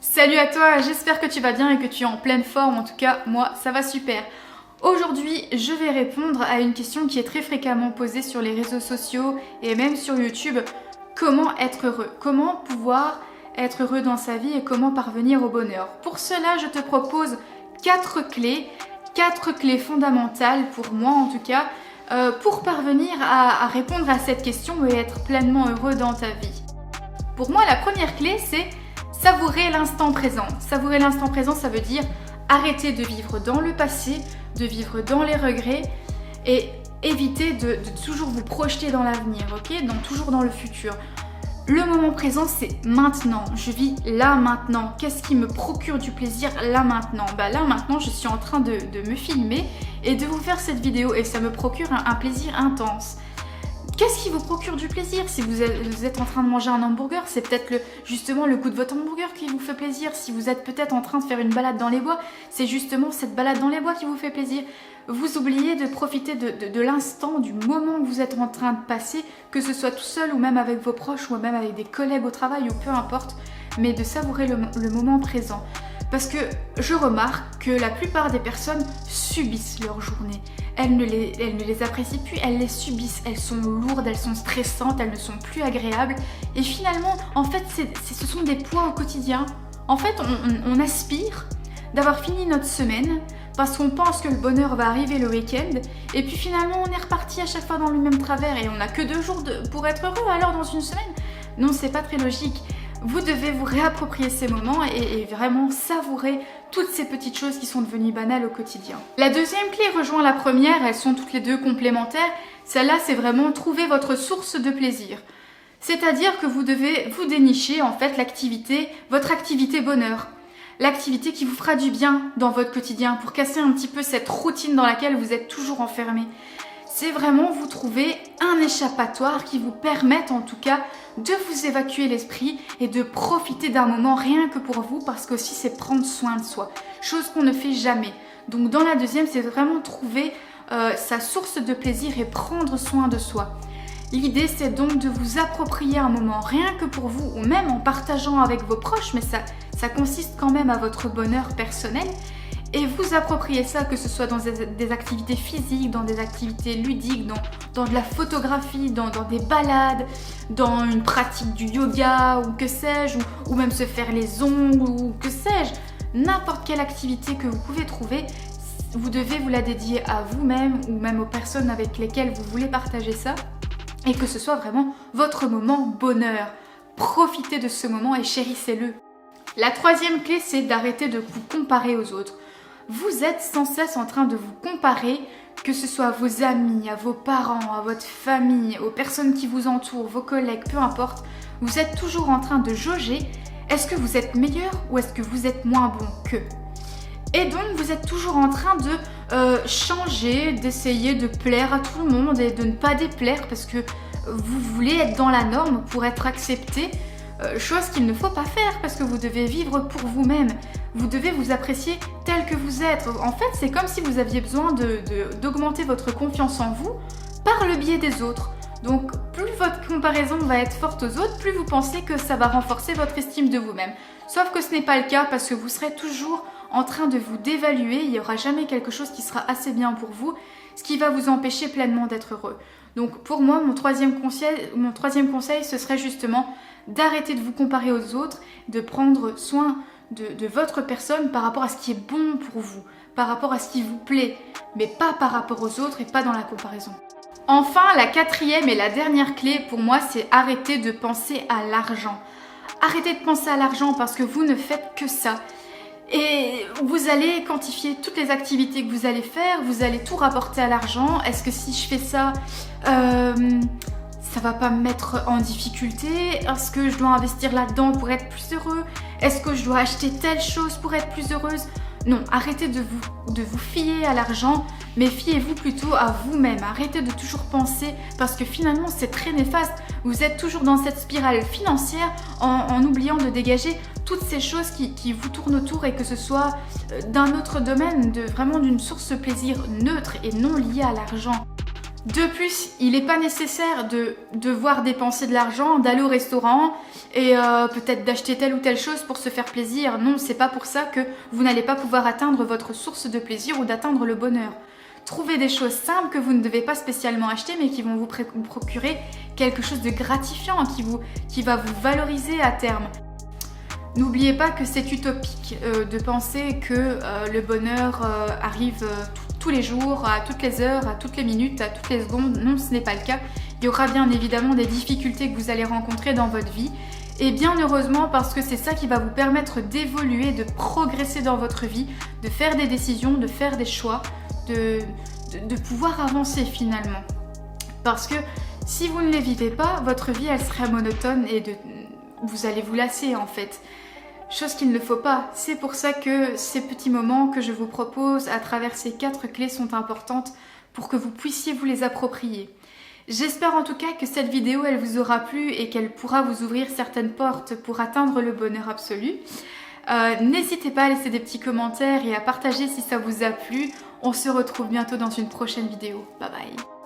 Salut à toi, j'espère que tu vas bien et que tu es en pleine forme. En tout cas, moi, ça va super. Aujourd'hui, je vais répondre à une question qui est très fréquemment posée sur les réseaux sociaux et même sur YouTube. Comment être heureux? Comment pouvoir être heureux dans sa vie et comment parvenir au bonheur? Pour cela, je te propose 4 clés fondamentales pour moi en tout cas, pour parvenir à répondre à cette question et être pleinement heureux dans ta vie. Pour moi, la première clé, c'est savourer l'instant présent. Savourer l'instant présent, ça veut dire arrêter de vivre dans le passé, de vivre dans les regrets et éviter de toujours vous projeter dans l'avenir, ok? Donc toujours dans le futur. Le moment présent, c'est maintenant. Je vis là maintenant. Qu'est-ce qui me procure du plaisir là maintenant? Là maintenant, je suis en train de me filmer et de vous faire cette vidéo et ça me procure un plaisir intense. Qu'est-ce qui vous procure du plaisir? Si vous êtes en train de manger un hamburger, c'est peut-être justement le goût de votre hamburger qui vous fait plaisir. Si vous êtes peut-être en train de faire une balade dans les bois, c'est justement cette balade dans les bois qui vous fait plaisir. Vous oubliez de profiter de l'instant, du moment que vous êtes en train de passer, que ce soit tout seul ou même avec vos proches ou même avec des collègues au travail ou peu importe, mais de savourer le moment présent. Parce que je remarque que la plupart des personnes subissent leur journée. Elles ne les apprécient plus, elles les subissent. Elles sont lourdes, elles sont stressantes, elles ne sont plus agréables. Et finalement, en fait, ce sont des poids au quotidien. En fait, on aspire d'avoir fini notre semaine parce qu'on pense que le bonheur va arriver le week-end. Et puis finalement, on est reparti à chaque fois dans le même travers et on n'a que 2 jours pour être heureux alors dans une semaine. Non, c'est pas très logique. Vous devez vous réapproprier ces moments et vraiment savourer toutes ces petites choses qui sont devenues banales au quotidien. La deuxième clé rejoint la première, elles sont toutes les deux complémentaires. Celle-là, c'est vraiment trouver votre source de plaisir. C'est-à-dire que vous devez vous dénicher en fait votre activité bonheur. L'activité qui vous fera du bien dans votre quotidien pour casser un petit peu cette routine dans laquelle vous êtes toujours enfermé. C'est vraiment vous trouver un échappatoire qui vous permette en tout cas de vous évacuer l'esprit et de profiter d'un moment rien que pour vous parce qu'aussi c'est prendre soin de soi, chose qu'on ne fait jamais. Donc dans la deuxième, c'est vraiment trouver sa source de plaisir et prendre soin de soi. L'idée c'est donc de vous approprier un moment rien que pour vous ou même en partageant avec vos proches, mais ça consiste quand même à votre bonheur personnel. Et vous appropriez ça, que ce soit dans des activités physiques, dans des activités ludiques, dans de la photographie, dans des balades, dans une pratique du yoga ou que sais-je, ou même se faire les ongles ou que sais-je. N'importe quelle activité que vous pouvez trouver, vous devez vous la dédier à vous-même ou même aux personnes avec lesquelles vous voulez partager ça et que ce soit vraiment votre moment bonheur. Profitez de ce moment et chérissez-le. La troisième clé, c'est d'arrêter de vous comparer aux autres. Vous êtes sans cesse en train de vous comparer, que ce soit à vos amis, à vos parents, à votre famille, aux personnes qui vous entourent, vos collègues, peu importe. Vous êtes toujours en train de jauger, est-ce que vous êtes meilleur ou est-ce que vous êtes moins bon qu'eux? Et donc vous êtes toujours en train de changer, d'essayer de plaire à tout le monde et de ne pas déplaire parce que vous voulez être dans la norme pour être accepté. Chose qu'il ne faut pas faire parce que vous devez vivre pour vous-même. Vous devez vous apprécier tel que vous êtes. En fait, c'est comme si vous aviez besoin d'augmenter votre confiance en vous par le biais des autres. Donc, plus votre comparaison va être forte aux autres, plus vous pensez que ça va renforcer votre estime de vous-même. Sauf que ce n'est pas le cas parce que vous serez toujours en train de vous dévaluer. Il n'y aura jamais quelque chose qui sera assez bien pour vous, ce qui va vous empêcher pleinement d'être heureux. Donc, pour moi, mon troisième conseil, ce serait justement d'arrêter de vous comparer aux autres, de prendre soin de votre personne par rapport à ce qui est bon pour vous, par rapport à ce qui vous plaît, mais pas par rapport aux autres et pas dans la comparaison. Enfin, la quatrième et la dernière clé pour moi, c'est arrêter de penser à l'argent. Arrêtez de penser à l'argent parce que vous ne faites que ça. Et vous allez quantifier toutes les activités que vous allez faire, vous allez tout rapporter à l'argent. Est-ce que si je fais ça, ça va pas me mettre en difficulté? Est-ce que je dois investir là-dedans pour être plus heureux? Est-ce que je dois acheter telle chose pour être plus heureuse? Non, arrêtez de vous fier à l'argent, mais fiez-vous plutôt à vous-même. Arrêtez de toujours penser, parce que finalement c'est très néfaste. Vous êtes toujours dans cette spirale financière en oubliant de dégager toutes ces choses qui vous tournent autour et que ce soit d'un autre domaine, vraiment d'une source de plaisir neutre et non liée à l'argent. De plus, il n'est pas nécessaire de devoir dépenser de l'argent, d'aller au restaurant et peut-être d'acheter telle ou telle chose pour se faire plaisir. Non, c'est pas pour ça que vous n'allez pas pouvoir atteindre votre source de plaisir ou d'atteindre le bonheur. Trouvez des choses simples que vous ne devez pas spécialement acheter mais qui vont vous procurer quelque chose de gratifiant, qui va vous valoriser à terme. N'oubliez pas que c'est utopique de penser que le bonheur arrive tous les jours, à toutes les heures, à toutes les minutes, à toutes les secondes. Non, ce n'est pas le cas. Il y aura bien évidemment des difficultés que vous allez rencontrer dans votre vie. Et bien heureusement parce que c'est ça qui va vous permettre d'évoluer, de progresser dans votre vie, de faire des décisions, de faire des choix, de pouvoir avancer finalement. Parce que si vous ne les vivez pas, votre vie elle sera monotone et vous allez vous lasser en fait. Chose qu'il ne faut pas. C'est pour ça que ces petits moments que je vous propose à travers ces 4 clés sont importantes pour que vous puissiez vous les approprier. J'espère en tout cas que cette vidéo elle vous aura plu et qu'elle pourra vous ouvrir certaines portes pour atteindre le bonheur absolu. N'hésitez pas à laisser des petits commentaires et à partager si ça vous a plu. On se retrouve bientôt dans une prochaine vidéo. Bye bye.